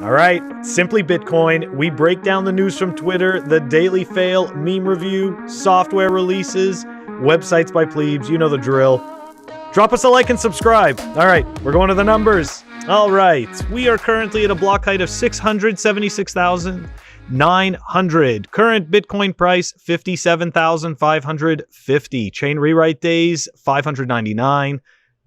All right, Simply Bitcoin. We break down the news from Twitter, the daily fail, meme review, software releases, websites by plebes. You know the drill. Drop us a like and subscribe. All right, we're going to the numbers. All right, we are currently at a block height of 676,900. Current Bitcoin price, 57,550. Chain rewrite days, 599.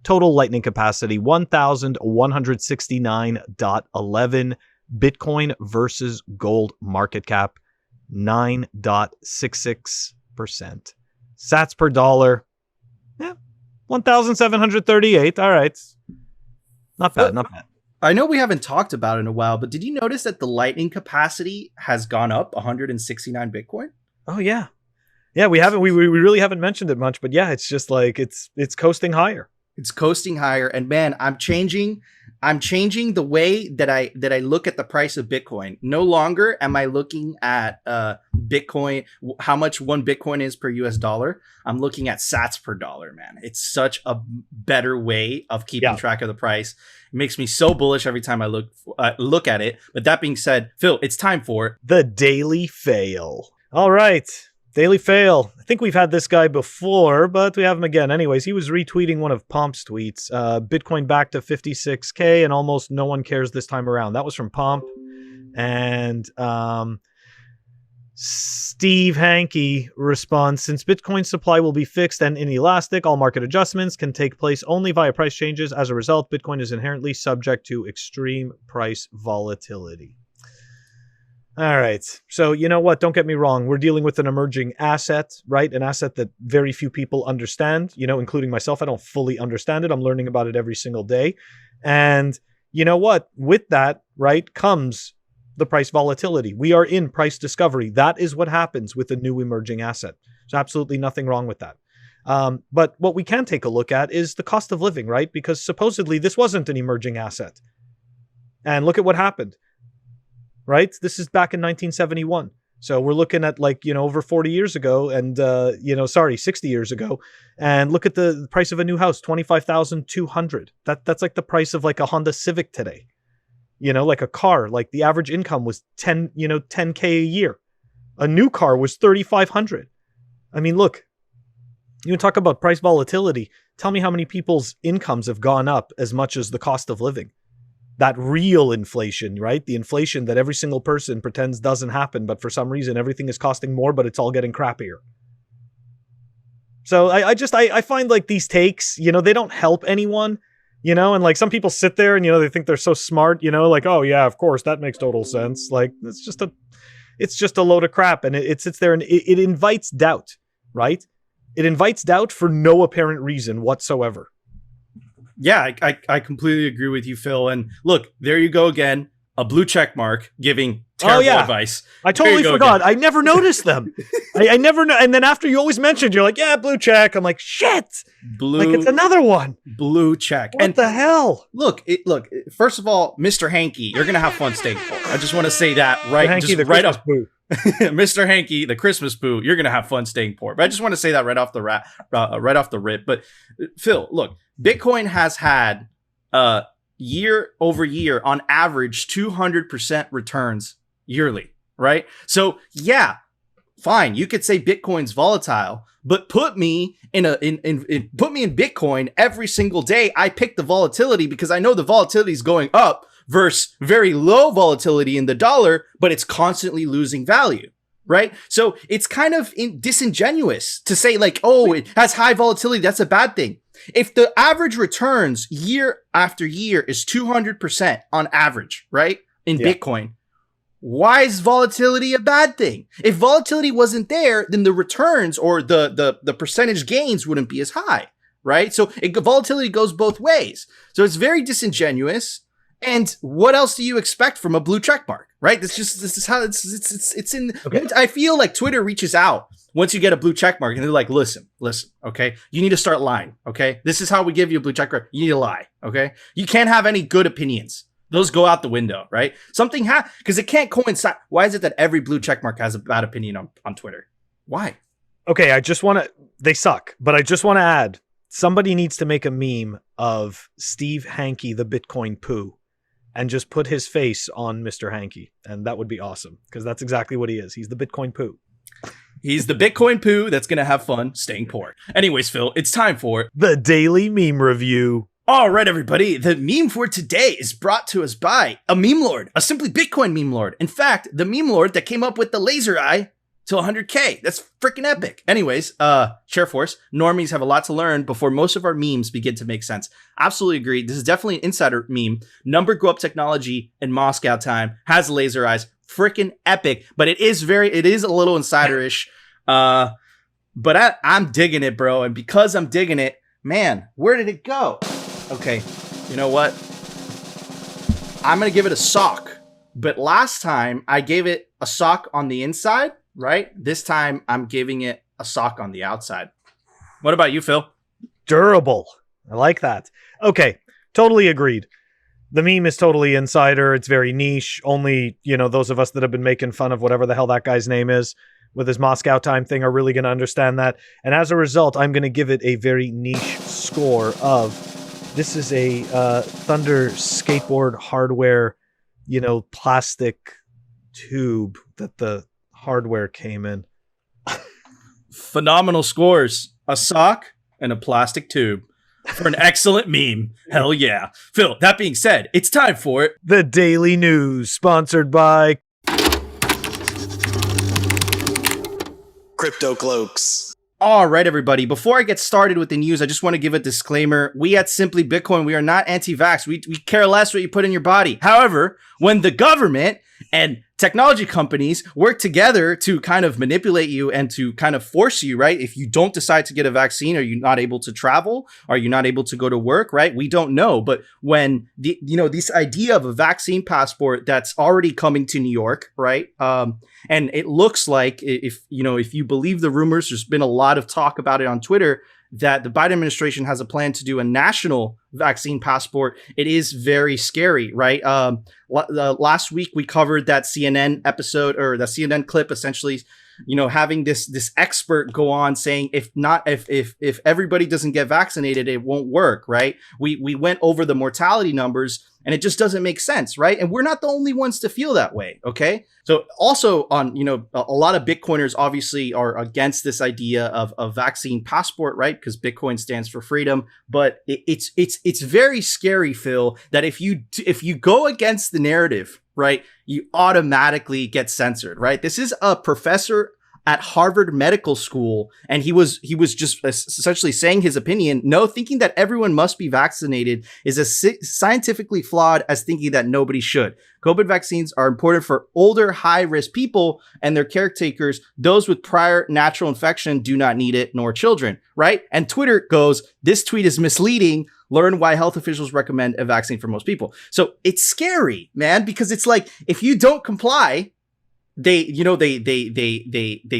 Total lightning capacity, 1,169.11. Bitcoin versus gold market cap, 9.66%. Sats per dollar, 1,738. All right. Not bad, not bad. I know we haven't talked about it in a while, but did you notice that the lightning capacity has gone up 169 Bitcoin? Oh, yeah. Yeah, we really haven't mentioned it much, but yeah, it's just like it's coasting higher. It's coasting higher, and man, I'm changing the way that I look at the price of Bitcoin. No longer am I looking at Bitcoin, how much one Bitcoin is per US dollar. I'm looking at sats per dollar, man. It's such a better way of keeping track of the price. It makes me so bullish every time I look at it. But that being said, Phil, it's time for the daily fail. All right. Daily fail. I think we've had this guy before, but we have him again. Anyways, he was retweeting one of Pomp's tweets. Bitcoin back to 56K and almost no one cares this time around. That was from Pomp. And Steve Hanke responds, since Bitcoin supply will be fixed and inelastic, all market adjustments can take place only via price changes. As a result, Bitcoin is inherently subject to extreme price volatility. All right. So, you know what? Don't get me wrong. We're dealing with an emerging asset, right? An asset that very few people understand, including myself. I don't fully understand it. I'm learning about it every single day. And you know what? With that, right, comes the price volatility. We are in price discovery. That is what happens with a new emerging asset. There's absolutely nothing wrong with that. But what we can take a look at is the cost of living, right? Because supposedly this wasn't an emerging asset. And look at what happened. Right? This is back in 1971. So we're looking at over 40 years ago and, 60 years ago. And look at the price of a new house, $25,200. That's like the price of like a Honda Civic today. Like a car, like the average income was 10K a year. A new car was $3,500. I mean, look, you talk about price volatility. Tell me how many people's incomes have gone up as much as the cost of living. That real inflation, right? The inflation that every single person pretends doesn't happen, but for some reason everything is costing more, but it's all getting crappier. So I find like these takes, they don't help anyone, and like some people sit there and, they think they're so smart, like, oh yeah, of course, that makes total sense. Like it's just a load of crap. And it sits there and it invites doubt, right? It invites doubt for no apparent reason whatsoever. Yeah, I completely agree with you, Phil. And look, there you go again. A blue check mark giving terrible advice. I totally forgot. I never noticed them. I never know. And then after you always mentioned, you're like, yeah, blue check. I'm like, shit. Like it's another one. Blue check. What the hell? Look, first of all, Mr. Hanke, you're going to have fun staying poor. I just want to say that right off. Mr. Hanke, the Christmas poo, you're going to have fun staying poor. But I just want to say that right off the rip. But Phil, look, Bitcoin has had year over year on average 200% returns yearly, right? So yeah, fine, you could say Bitcoin's volatile, but put me in Bitcoin every single day. I pick the volatility because I know the volatility is going up versus very low volatility in the dollar, but it's constantly losing value, right? So it's kind of disingenuous to say like, oh, it has high volatility, that's a bad thing. If the average returns year after year is 200% on average, right, in Bitcoin, why is volatility a bad thing? If volatility wasn't there, then the returns or the percentage gains wouldn't be as high, right? So volatility goes both ways. So it's very disingenuous. And what else do you expect from a blue check mark, right? This is how it's in. Okay. I feel like Twitter reaches out once you get a blue check mark and they're like, listen, okay, you need to start lying, okay? This is how we give you a blue check mark. You need to lie, okay? You can't have any good opinions. Those go out the window, right? Something because it can't coincide. Why is it that every blue check mark has a bad opinion on Twitter? Why? Okay, they suck, but I just want to add, somebody needs to make a meme of Steve Hanke, the Bitcoin poo. and just put his face on Mr. Hanky. And that would be awesome, because that's exactly what he is. He's the Bitcoin poo. He's the Bitcoin poo that's going to have fun staying poor. Anyways, Phil, it's time for the Daily Meme Review. All right, everybody. The meme for today is brought to us by a meme lord, a Simply Bitcoin meme lord. In fact, the meme lord that came up with the laser eye to 100K. That's freaking epic. Anyways, Shareforce, normies have a lot to learn before most of our memes begin to make sense. Absolutely agree. This is definitely an insider meme. Number Go Up Technology in Moscow time has laser eyes. Freaking epic. But it is a little insiderish. But I'm digging it, bro. And because I'm digging it, man, where did it go? Okay, you know what? I'm going to give it a sock. But last time I gave it a sock on the inside, right? This time I'm giving it a sock on the outside. What about you, Phil? Durable. I like that. Okay, totally agreed. The meme is totally insider. It's very niche. Only, those of us that have been making fun of whatever the hell that guy's name is with his Moscow time thing are really going to understand that. And as a result, I'm going to give it a very niche score of... This is a Thunder skateboard hardware, plastic tube that the hardware came in. Phenomenal scores. A sock and a plastic tube for an excellent meme. Hell yeah. Phil, that being said, it's time for it. The Daily News, sponsored by Crypto Cloaks. All right, everybody. Before I get started with the news, I just want to give a disclaimer. We at Simply Bitcoin, we are not anti-vax. We care less what you put in your body. However, when the government and technology companies work together to kind of manipulate you and to kind of force you, right? If you don't decide to get a vaccine, are you not able to travel? Are you not able to go to work, right? We don't know. But when this idea of a vaccine passport that's already coming to New York, right? And it looks like if you believe the rumors, there's been a lot of talk about it on Twitter that the Biden administration has a plan to do a national vaccine passport. It is very scary, right? Last week we covered that CNN episode, or the CNN clip, essentially, having this expert go on saying if everybody doesn't get vaccinated, it won't work, right? We went over the mortality numbers, and it just doesn't make sense, right? And we're not the only ones to feel that way, okay? So also on, a lot of Bitcoiners obviously are against this idea of a vaccine passport, right? Because Bitcoin stands for freedom. But it's very scary, Phil, that if you go against the narrative, right, you automatically get censored, right? This is a professor at Harvard Medical School, and he was just essentially saying his opinion. No, thinking that everyone must be vaccinated is as scientifically flawed as thinking that nobody should. COVID vaccines are important for older, high-risk people and their caretakers. Those with prior natural infection do not need it, nor children, right? And Twitter goes, this tweet is misleading. Learn why health officials recommend a vaccine for most people. So it's scary, man, because it's like, if you don't comply, they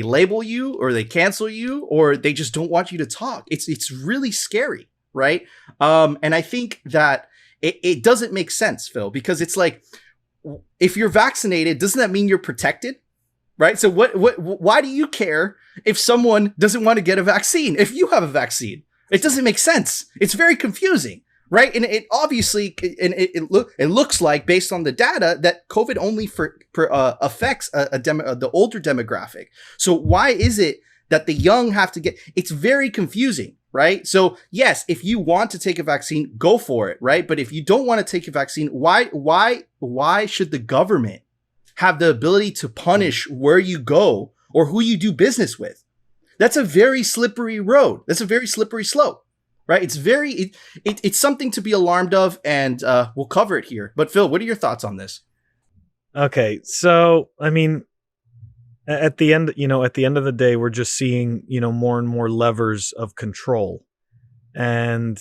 label you, or they cancel you, or they just don't want you to talk. It's really scary, right? And I think that it doesn't make sense, Phil, because it's like, if you're vaccinated, doesn't that mean you're protected? Right? So why do you care if someone doesn't want to get a vaccine if you have a vaccine? It doesn't make sense. It's very confusing, right? And it obviously, it looks like, based on the data, that COVID only affects the older demographic. So why is it that the young have to get? It's very confusing, right? So yes, if you want to take a vaccine, go for it, right? But if you don't want to take a vaccine, why should the government have the ability to punish where you go or who you do business with? That's a very slippery road. That's a very slippery slope, right? It's something to be alarmed of, and we'll cover it here. But Phil, what are your thoughts on this? Okay, so I mean, at the end of the day, we're just seeing, more and more levers of control. And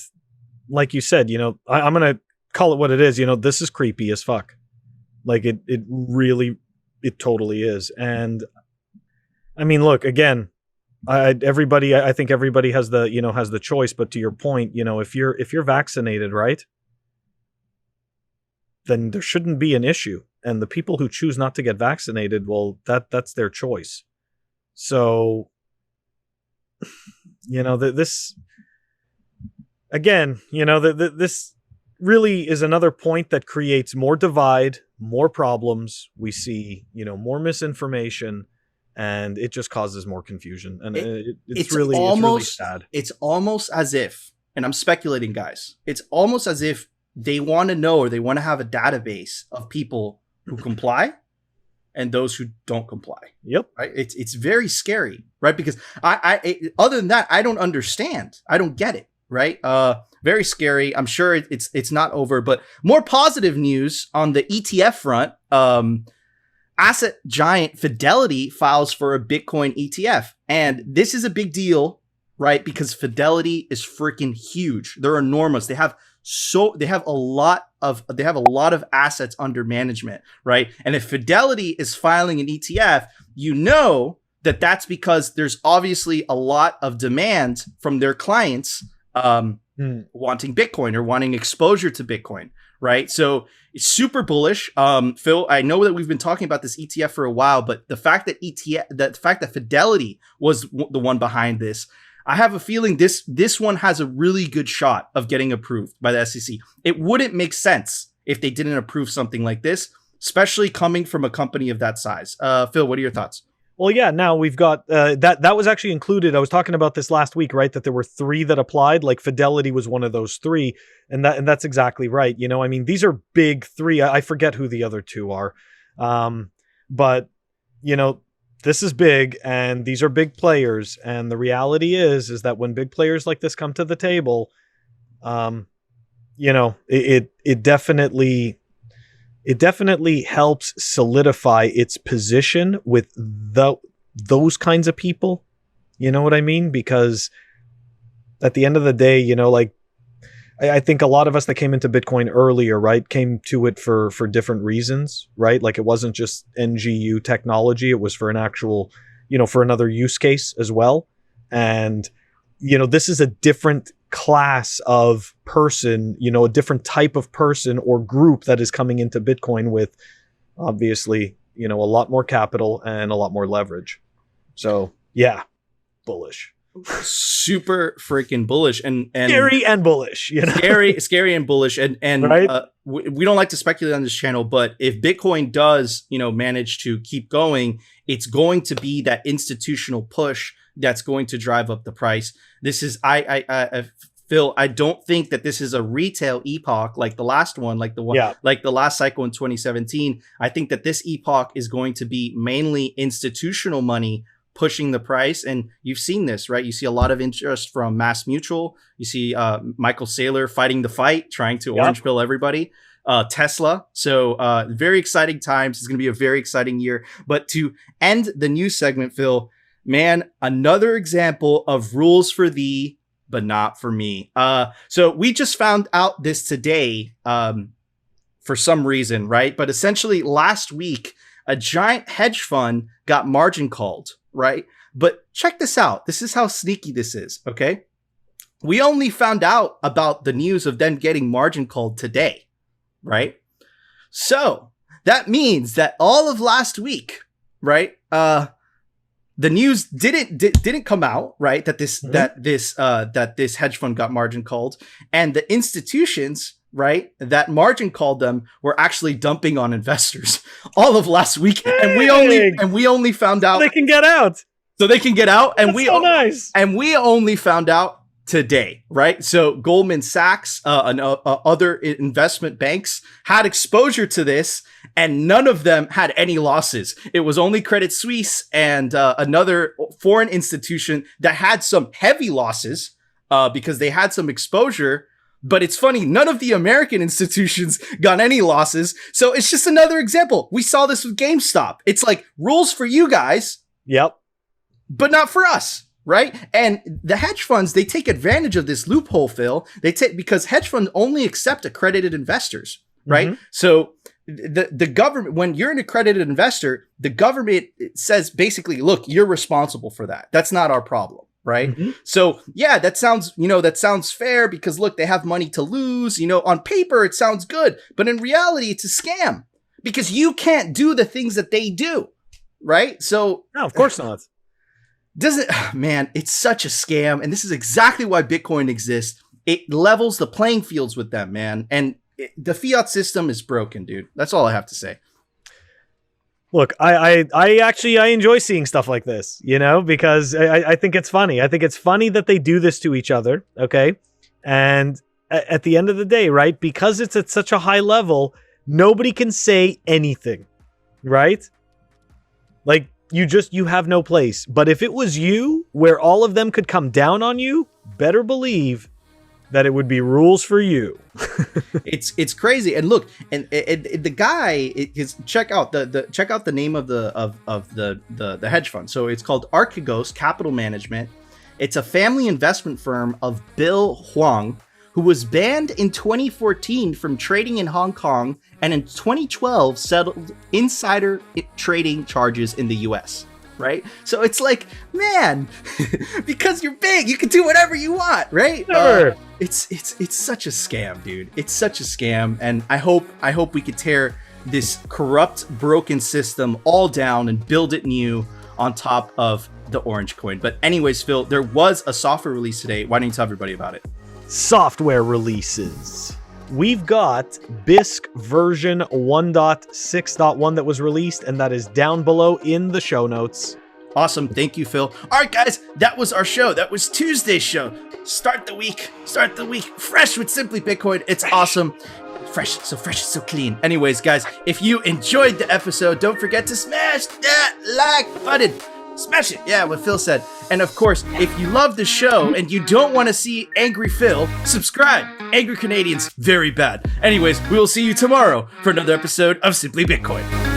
like you said, I'm going to call it what it is. This is creepy as fuck. Like it totally is. And I mean, look, again, I think everybody has the choice. But to your point, if you're vaccinated, right, then there shouldn't be an issue. And the people who choose not to get vaccinated, well, that's their choice. So, this again, this really is another point that creates more divide, more problems. We see, more misinformation, and it just causes more confusion. And it's really sad. It's almost as if, and I'm speculating, guys, it's almost as if they want to know, or they want to have a database of people who comply and those who don't comply. Yep. Right. It's very scary, right? Because I other than that, I don't understand. I don't get it. Right. Very scary. I'm sure it's not over, but more positive news on the ETF front. Asset giant Fidelity files for a Bitcoin ETF. And this is a big deal, right? Because Fidelity is freaking huge. They're enormous. They have a lot of assets under management, right? And if Fidelity is filing an ETF, that's because there's obviously a lot of demand from their clients wanting Bitcoin or wanting exposure to Bitcoin, right? So it's super bullish. Phil, I know that we've been talking about this ETF for a while, but the fact that Fidelity was the one behind this, I have a feeling this one has a really good shot of getting approved by the SEC. It wouldn't make sense if they didn't approve something like this, especially coming from a company of that size. Phil, what are your thoughts? Well, yeah, now we've got that was actually included. I was talking about this last week, right? That there were 3 that applied, like Fidelity was one of those 3. And that's exactly right. I mean, these are big 3. I forget who the other 2 are. But this is big, and these are big players. And the reality is that when big players like this come to the table, it definitely helps solidify its position with those kinds of people. You know what I mean? Because at the end of the day, I think a lot of us that came into Bitcoin earlier, right, came to it for different reasons, right? Like it wasn't just NGU technology. It was for an actual, for another use case as well. And, this is a different class of person, a different type of person or group that is coming into Bitcoin with obviously, a lot more capital and a lot more leverage. So yeah, bullish. Super freaking bullish and scary and bullish, scary and bullish. And right? We don't like to speculate on this channel, but if Bitcoin does, manage to keep going, it's going to be that institutional push that's going to drive up the price. This is, Phil, I don't think that this is a retail epoch like the last one, like the last cycle in 2017. I think that this epoch is going to be mainly institutional money pushing the price. And you've seen this, right? You see a lot of interest from Mass Mutual. You see Michael Saylor fighting the fight, trying to orange pill everybody. Tesla. So very exciting times. It's going to be a very exciting year. But to end the news segment, Phil, man, another example of rules for thee, but not for me. So we just found out this today for some reason, right? But essentially last week, a giant hedge fund got margin called, right? But check this out. This is how sneaky this is, okay? We only found out about the news of them getting margin called today, right? So that means that all of last week, right? The news didn't come out, right? That this hedge fund got margin called, and the institutions, right, that margin called them were actually dumping on investors all of last week, and we only found out they can get out. So they can get out, and nice. And we only found out today, right? So Goldman Sachs and other investment banks had exposure to this, and none of them had any losses. It was only Credit Suisse and another foreign institution that had some heavy losses because they had some exposure. But it's funny, none of the American institutions got any losses. So it's just another example. We saw this with GameStop. It's like rules for you guys. Yep. But not for us. Right. And the hedge funds, they take advantage of this loophole, Phil. Because hedge funds only accept accredited investors. Right. Mm-hmm. So the government, when you're an accredited investor, the government says basically, look, you're responsible for that. That's not our problem. Right. Mm-hmm. So, yeah, that sounds fair because, look, they have money to lose. On paper, it sounds good. But in reality, it's a scam because you can't do the things that they do. Right. So, no, of course not. Man, it's such a scam. And this is exactly why Bitcoin exists. it levels the playing fields with them, man. And the fiat system is broken, dude. That's all I have to say. Look, I enjoy seeing stuff like this, because I think it's funny. I think it's funny that they do this to each other, okay? And at the end of the day, right, because it's at such a high level, nobody can say anything, right? Like, you have no place. But if it was you, where all of them could come down on you, better believe that it would be rules for you. It's crazy. And look, and the guy is check out the name of the hedge fund. So it's called Archegos Capital Management. It's a family investment firm of Bill Huang, who was banned in 2014 from trading in Hong Kong, and in 2012 settled insider trading charges in the US. Right? So it's like, man, because you're big, you can do whatever you want, right? Sure. It's such a scam, dude. It's such a scam, and I hope we could tear this corrupt, broken system all down and build it new on top of the orange coin. But anyways, Phil, there was a software release today. Why don't you tell everybody about it? Software releases. We've got Bisq version 1.6.1 that was released, and that is down below in the show notes. Awesome. Thank you, Phil. All right, guys, that was our show. That was Tuesday's show. Start the week fresh with Simply Bitcoin. It's awesome. Fresh, so clean. Anyways, guys, if you enjoyed the episode, don't forget to smash that like button. Smash it. Yeah, what Phil said. And of course, if you love the show and you don't want to see angry Phil, subscribe. Angry Canadians, very bad. Anyways, we will see you tomorrow for another episode of Simply Bitcoin.